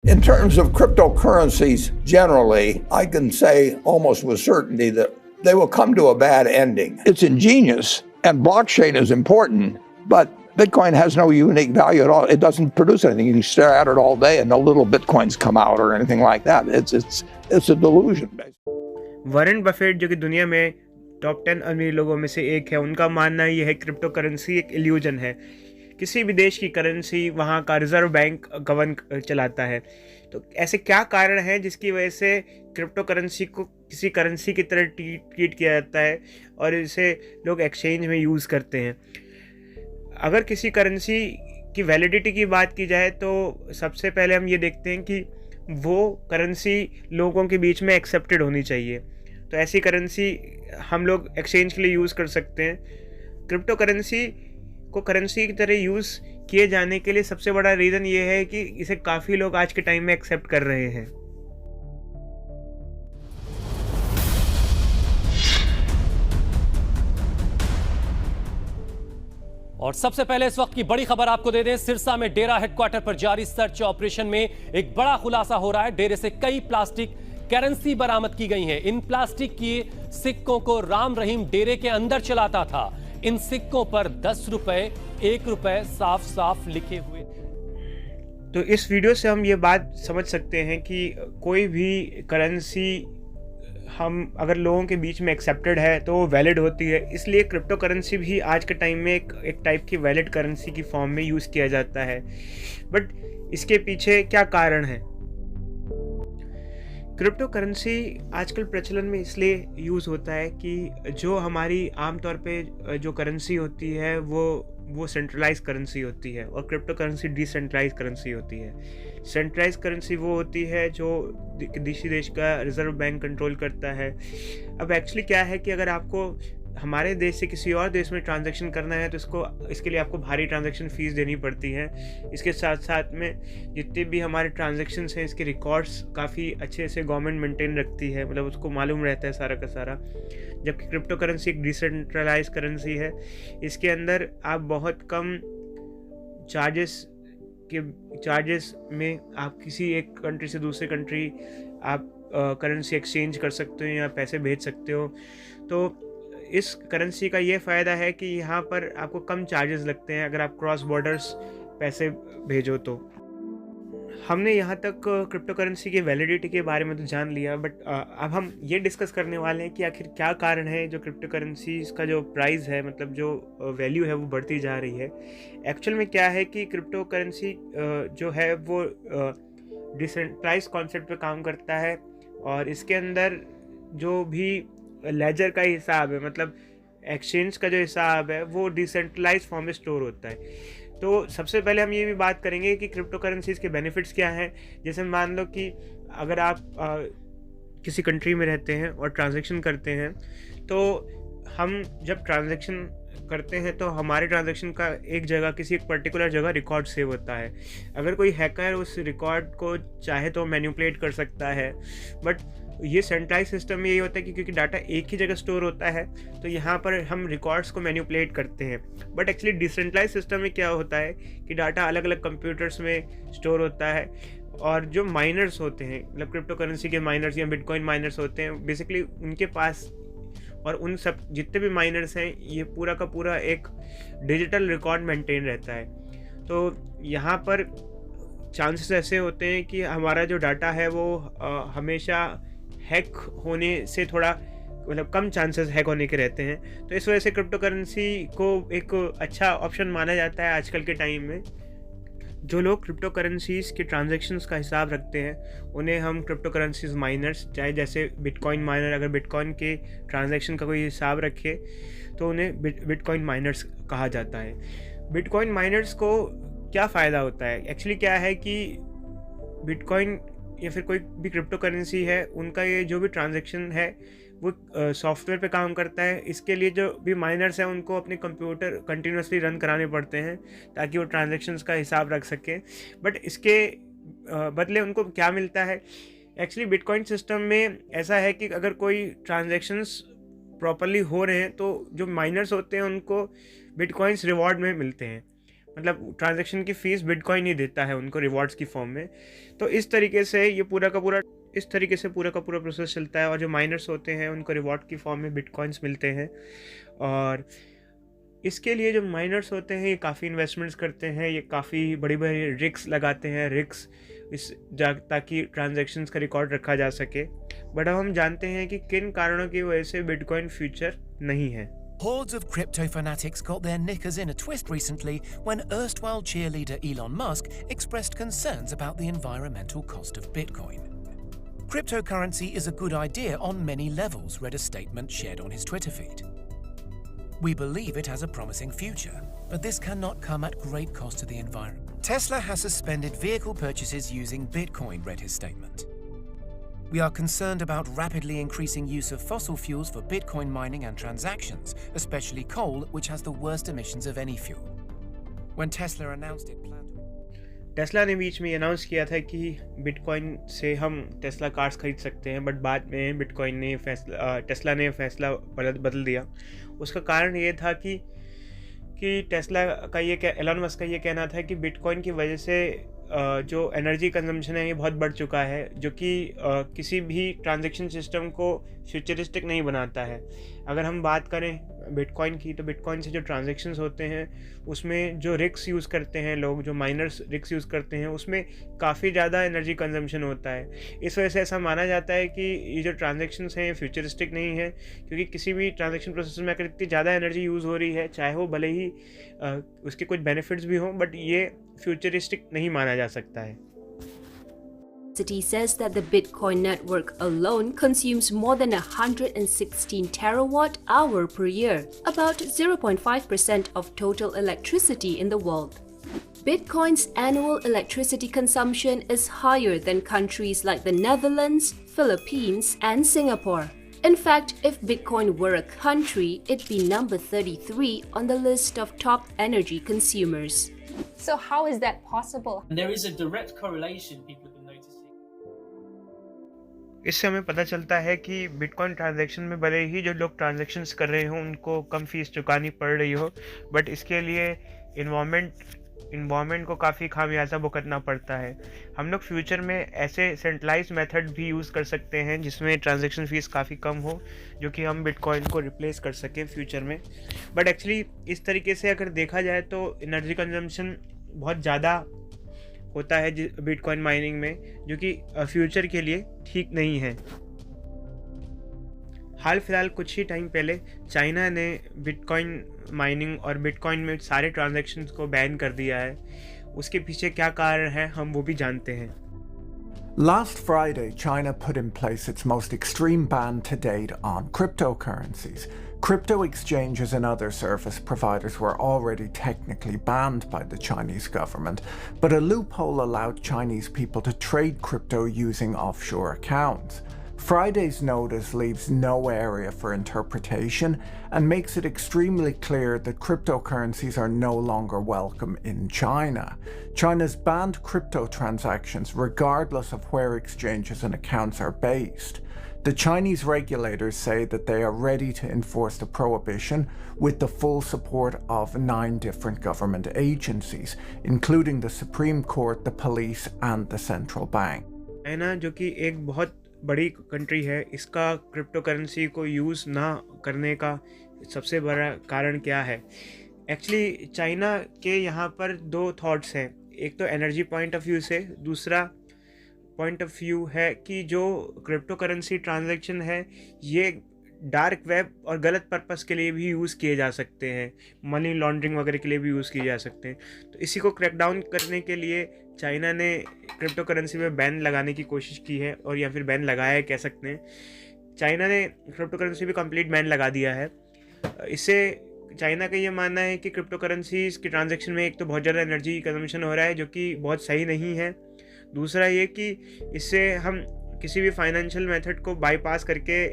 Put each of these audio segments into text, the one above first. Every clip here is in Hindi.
In terms of cryptocurrencies generally, I can say almost with certainty that they will come to a bad ending. It's ingenious, and blockchain is important, but Bitcoin has no unique value at all. It doesn't produce anything. You can stare at it all day and no little Bitcoins come out or anything like that. It's a delusion. Warren Buffett जो कि दुनिया में टॉप 10 अमीर लोगों में से एक है, उनका मानना ये है क्रिप्टो करेंसी एक इल्यूजन है। किसी भी देश की करेंसी वहाँ का रिजर्व बैंक गवर्न चलाता है। तो ऐसे क्या कारण है जिसकी वजह से क्रिप्टो करेंसी को किसी करेंसी की तरह ट्रीट किया जाता है और इसे लोग एक्सचेंज में यूज़ करते हैं। अगर किसी करेंसी की वैलिडिटी की बात की जाए तो सबसे पहले हम ये देखते हैं कि वो करेंसी लोगों के बीच में एक्सेप्टेड होनी चाहिए। तो ऐसी करेंसी हम लोग एक्सचेंज के लिए यूज़ कर सकते हैं। क्रिप्टो करेंसी को करेंसी की तरह यूज़ किए जाने के लिए सबसे बड़ा रीज़न ये है कि इसे काफ़ी लोग आज के टाइम में एक्सेप्ट कर रहे हैं। और सबसे पहले इस वक्त की बड़ी खबर आपको दे दें, सिरसा में डेरा हेडक्वार्टर पर जारी सर्च ऑपरेशन में एक बड़ा खुलासा हो रहा है। डेरे से कई प्लास्टिक करेंसी बरामद की गई है। इन प्लास्टिक के सिक्कों को राम रहीम डेरे के अंदर चलाता था। इन सिक्कों पर 10 रुपए, 1 रुपए साफ साफ लिखे हुए। तो इस वीडियो से हम ये बात समझ सकते हैं कि कोई भी करेंसी हम अगर लोगों के बीच में एक्सेप्टेड है तो वो वैलिड होती है। इसलिए क्रिप्टो करेंसी भी आज के टाइम में एक टाइप की वैलिड करेंसी की फॉर्म में यूज़ किया जाता है। बट इसके पीछे क्या कारण है? क्रिप्टो करेंसी आजकल प्रचलन में इसलिए यूज़ होता है कि जो हमारी आमतौर पे जो करेंसी होती है वो सेंट्रलाइज करेंसी होती है और क्रिप्टो करेंसी डिसेंट्रलाइज करेंसी होती है। सेंट्रलाइज करेंसी वो होती है जो किसी देश का रिजर्व बैंक कंट्रोल करता है। अब एक्चुअली क्या है कि अगर आपको हमारे देश से किसी और देश में ट्रांजैक्शन करना है तो इसके लिए आपको भारी ट्रांजैक्शन फ़ीस देनी पड़ती है। इसके साथ साथ में जितने भी हमारे ट्रांजैक्शंस हैं इसके रिकॉर्ड्स काफ़ी अच्छे से गवर्नमेंट मेंटेन रखती है, मतलब उसको मालूम रहता है सारा का सारा। जबकि क्रिप्टो करेंसी एक डिसेंट्रलाइज करेंसी है। इसके अंदर आप बहुत कम चार्जेस में आप किसी एक कंट्री से दूसरे कंट्री आप करेंसी एक्सचेंज कर सकते हो या पैसे भेज सकते हो। तो इस करेंसी का ये फ़ायदा है कि यहाँ पर आपको कम चार्जेस लगते हैं अगर आप क्रॉस बॉर्डर्स पैसे भेजो तो। हमने यहाँ तक क्रिप्टो करेंसी की वैलिडिटी के बारे में तो जान लिया, बट अब हम ये डिस्कस करने वाले हैं कि आखिर क्या कारण है जो क्रिप्टो करेंसीज का जो प्राइस है, मतलब जो वैल्यू है वो बढ़ती जा रही है। एक्चुअल में क्या है कि क्रिप्टो करेंसी जो है वो डिसेंट्रलाइज कॉन्सेप्ट पे काम करता है और इसके अंदर जो भी लेजर का हिसाब है, मतलब एक्सचेंज का जो हिसाब है वो डिसेंट्रलाइज फॉर्म में स्टोर होता है। तो सबसे पहले हम ये भी बात करेंगे कि क्रिप्टो करेंसीज के बेनिफिट्स क्या हैं। जैसे मान लो कि अगर आप किसी कंट्री में रहते हैं और ट्रांजैक्शन करते हैं तो हम जब ट्रांजैक्शन करते हैं तो हमारे ट्रांजैक्शन का एक जगह किसी एक पर्टिकुलर जगह रिकॉर्ड सेव होता है। अगर कोई हैकर उस रिकॉर्ड को चाहे तो मैनिपुलेट कर सकता है, बट ये सेंट्रलाइज सिस्टम में यही होता है कि क्योंकि डाटा एक ही जगह स्टोर होता है तो यहाँ पर हम रिकॉर्ड्स को मैनिपुलेट करते हैं। बट एक्चुअली डिसेंट्रलाइज सिस्टम में क्या होता है कि डाटा अलग अलग कंप्यूटर्स में स्टोर होता है और जो माइनर्स होते हैं, मतलब क्रिप्टो करेंसी के माइनर्स या बिटकॉइन माइनर्स होते हैं, बेसिकली उनके पास और उन सब जितने भी माइनर्स हैं ये पूरा का पूरा एक डिजिटल रिकॉर्ड मेंटेन रहता है। तो यहाँ पर चांसेस ऐसे होते हैं कि हमारा जो डाटा है वो हमेशा हैक होने से थोड़ा मतलब कम चांसेस हैक होने के रहते हैं। तो इस वजह से क्रिप्टो करेंसी को एक अच्छा ऑप्शन माना जाता है आजकल के टाइम में। जो लोग क्रिप्टो करेंसीज़ के ट्रांजैक्शंस का हिसाब रखते हैं उन्हें हम क्रिप्टो करेंसीज माइनर्स, चाहे जैसे बिटकॉइन माइनर अगर बिटकॉइन के ट्रांजैक्शन का कोई हिसाब रखे तो उन्हें बिटकॉइन माइनर्स कहा जाता है। बिटकॉइन माइनर्स को क्या फ़ायदा होता है? एक्चुअली क्या है कि बिटकॉइन या फिर कोई भी क्रिप्टो करेंसी है उनका ये जो भी ट्रांजैक्शन है वो सॉफ्टवेयर पे काम करता है। इसके लिए जो भी माइनर्स हैं उनको अपने कंप्यूटर कंटिन्यूसली रन कराने पड़ते हैं ताकि वो ट्रांजैक्शंस का हिसाब रख सकें। बट इसके बदले उनको क्या मिलता है? एक्चुअली बिटकॉइन सिस्टम में ऐसा है कि अगर कोई ट्रांजैक्शंस प्रॉपरली हो रहे हैं तो जो माइनर्स होते हैं उनको बिटकॉइंस रिवॉर्ड में मिलते हैं। मतलब ट्रांजैक्शन की फ़ीस बिटकॉइन ही देता है उनको रिवॉर्ड्स की फॉर्म में। तो इस तरीके से ये पूरा का पूरा प्रोसेस चलता है, और जो माइनर्स होते हैं उनको रिवॉर्ड की फॉर्म में बिटकॉइंस मिलते हैं। और इसके लिए जो माइनर्स होते हैं ये काफ़ी इन्वेस्टमेंट्स करते हैं, ये काफ़ी बड़ी रिस्क लगाते हैं, ताकि ट्रांजैक्शंस का रिकॉर्ड रखा जा सके। बट अब हम जानते हैं कि किन कारणों की वजह से बिटकॉइन फ्यूचर नहीं है। Hordes of crypto fanatics got their knickers in a twist recently when erstwhile cheerleader Elon Musk expressed concerns about the environmental cost of Bitcoin. Cryptocurrency is a good idea on many levels, read a statement shared on his Twitter feed. We believe it has a promising future, but this cannot come at great cost to the environment. Tesla has suspended vehicle purchases using Bitcoin, read his statement. We are concerned about rapidly increasing use of fossil fuels for Bitcoin mining and transactions, especially coal, which has the worst emissions of any fuel. When Tesla announced it planned to... Tesla ने बीच में अनाउंस किया था कि बिटकॉइन से हम टेस्ला कार्स खरीद सकते हैं, बट बाद में टेस्ला ने फैसला बदल दिया। उसका कारण ये था कि टेस्ला का एलन मस्क का ये कहना था कि बिटकॉइन की वजह से जो एनर्जी कंजम्पशन है ये बहुत बढ़ चुका है, जो कि किसी भी ट्रांजैक्शन सिस्टम को फ्यूचरिस्टिक नहीं बनाता है। अगर हम बात करें बिटकॉइन की, तो बिटकॉइन से जो ट्रांजैक्शंस होते हैं उसमें जो रिक्स यूज़ करते हैं लोग, जो माइनर्स रिक्स यूज़ करते हैं, उसमें काफ़ी ज़्यादा एनर्जी कंजम्पशन होता है। इस वजह से ऐसा माना जाता है कि ये जो ट्रांजैक्शंस हैं ये फ्यूचरिस्टिक नहीं है, क्योंकि किसी भी ट्रांजैक्शन प्रोसेस में अगर इतनी ज़्यादा एनर्जी यूज़ हो रही है, चाहे वो भले ही उसके कुछ बेनिफिट्स भी हों, बट ये फ्यूचरिस्टिक नहीं माना जा सकता है। City says that the Bitcoin network alone consumes more than 116 terawatt hour per year, about 0.5% of total electricity in the world. Bitcoin's annual electricity consumption is higher than countries like the Netherlands, Philippines, and Singapore. In fact, if Bitcoin were a country, it'd be number 33 on the list of top energy consumers. So how is that possible? There is a direct correlation people have been noticing. इससे हमें पता चलता है कि बिटकॉइन ट्रांजैक्शन में भले ही जो लोग ट्रांजैक्शंस कर रहे हों उनको कम फीस चुकानी पड़ रही हो, बट इसके लिए इन्वायरमेंट को काफ़ी खामियाजा भुगतना पड़ता है। हम लोग फ्यूचर में ऐसे सेंट्रलाइज मेथड भी यूज़ कर सकते हैं जिसमें ट्रांजैक्शन फ़ीस काफ़ी कम हो, जो कि हम बिटकॉइन को रिप्लेस कर सकें फ्यूचर में। बट एक्चुअली इस तरीके से अगर देखा जाए तो एनर्जी कंजम्पशन बहुत ज़्यादा होता है बिटकॉइन माइनिंग में, जो कि फ्यूचर के लिए ठीक नहीं है। हाल फिलहाल कुछ ही टाइम पहले चाइना ने बिटकॉइन माइनिंग और बिटकॉइन में सारे ट्रांजैक्शंस को बैन कर दिया है। उसके पीछे क्या कारण है हम वो भी जानते हैं। Last Friday, China put in place its most extreme ban to date on cryptocurrencies. Crypto exchanges and other service providers were already technically banned by the Chinese government, but a loophole allowed Chinese people to trade crypto using offshore accounts. Friday's notice leaves no area for interpretation and makes it extremely clear that cryptocurrencies are no longer welcome in China. China's banned crypto transactions regardless of where exchanges and accounts are based. The Chinese regulators say that they are ready to enforce the prohibition with the full support of 9 different government agencies, including the Supreme Court, the police, and the central bank. China जो कि एक बहुत बड़ी कंट्री है, इसका क्रिप्टो करेंसी को यूज़ ना करने का सबसे बड़ा कारण क्या है? एक्चुअली चाइना के यहाँ पर 2 थॉट्स हैं। एक तो एनर्जी पॉइंट ऑफ व्यू से, दूसरा पॉइंट ऑफ व्यू है कि जो क्रिप्टो करेंसी ट्रांजैक्शन है ये डार्क वेब और गलत पर्पस के लिए भी यूज़ किए जा सकते हैं, मनी लॉन्ड्रिंग वगैरह के लिए भी यूज़ किए जा सकते हैं। तो इसी को क्रैकडाउन करने के लिए चाइना ने क्रिप्टो करेंसी में बैन लगाने की कोशिश की है, और या फिर बैन लगाया है कह सकते हैं। चाइना ने क्रिप्टो करेंसी भी कंप्लीट बैन लगा दिया है। इससे चाइना का ये मानना है कि क्रिप्टो करेंसीज़ की ट्रांजैक्शन में एक तो बहुत ज़्यादा एनर्जी कंजम्पशन हो रहा है, जो कि बहुत सही नहीं है। दूसरा ये कि इससे हम किसी भी फाइनेंशियल मेथड को बाईपास करके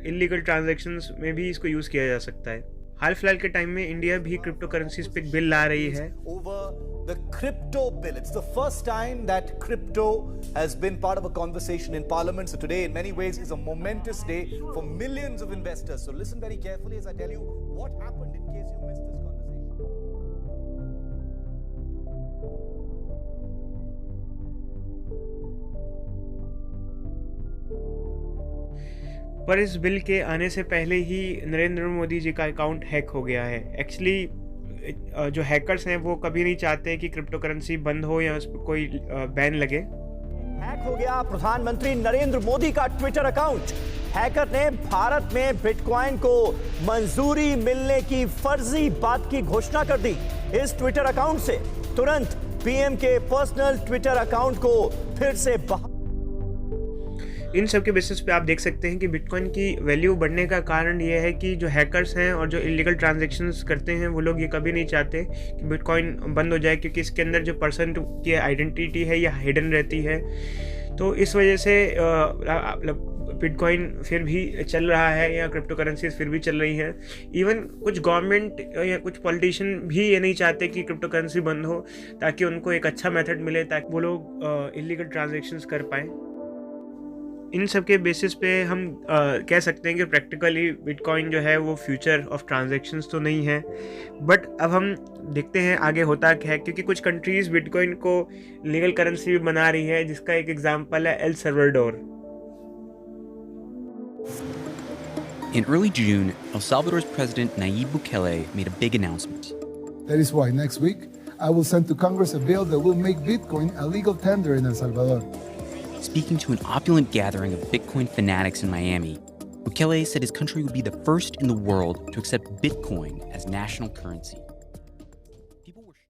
इलीगल ट्रांजैक्शंस में भी इसको यूज़ किया जा सकता है। हाल फिलहाल के टाइम में इंडिया भी क्रिप्टो करेंसीज पे बिल ला रही है। Over the crypto bill. It's the first time that crypto has been part of a conversation in Parliament. So today, in many ways, is a momentous day for millions of investors. So listen very carefully as I tell you what happened in case you missed this conversation. पर इस बिल के आने से पहले ही नरेंद्र मोदी जी का अकाउंट हैक हो गया है। एक्चुअली जो हैकर्स हैं वो कभी नहीं चाहते कि क्रिप्टो करेंसी बंद हो या उस पर कोई बैन लगे। हैक हो गया प्रधानमंत्री नरेंद्र मोदी का ट्विटर अकाउंट। हैकर ने भारत में बिटकॉइन को मंजूरी मिलने की फर्जी बात की घोषणा कर दी। इस ट्विटर अकाउंट से तुरंत पीएम के पर्सनल ट्विटर अकाउंट को फिर से इन सब के बेसिस पे आप देख सकते हैं कि बिटकॉइन की वैल्यू बढ़ने का कारण ये है कि जो हैकर्स हैं और जो इलीगल ट्रांजैक्शंस करते हैं वो लोग ये कभी नहीं चाहते कि बिटकॉइन बंद हो जाए, क्योंकि इसके अंदर जो पर्सन की आइडेंटिटी है या हिडन रहती है। तो इस वजह से बिटकॉइन फिर भी चल रहा है या क्रिप्टो करेंसीज फिर भी चल रही हैं। इवन कुछ गवर्नमेंट या कुछ पॉलिटिशियन भी ये नहीं चाहते कि क्रिप्टो करेंसी बंद हो, ताकि उनको एक अच्छा मेथड मिले ताकि वो लोग इलीगल ट्रांजैक्शंस कर पाएँ। इन सब के बेसिस पे हम कह सकते हैं कि प्रैक्टिकली बिटकॉइन जो है वो फ्यूचर ऑफ ट्रांजैक्शंस तो नहीं है। बट अब हम देखते हैं आगे होता क्या है, क्योंकि कुछ कंट्रीज़ बिटकॉइन को लीगल करेंसी भी बना रही है, जिसका एक एग्जांपल है El Salvador. In early June, El Salvador's President Nayib Bukele made a big announcement. That is why next week I will send to Congress a bill that will make Bitcoin a legal tender in El Salvador. Speaking to an opulent gathering of Bitcoin fanatics in Miami, Bukele said his country would be the first in the world to accept Bitcoin as national currency.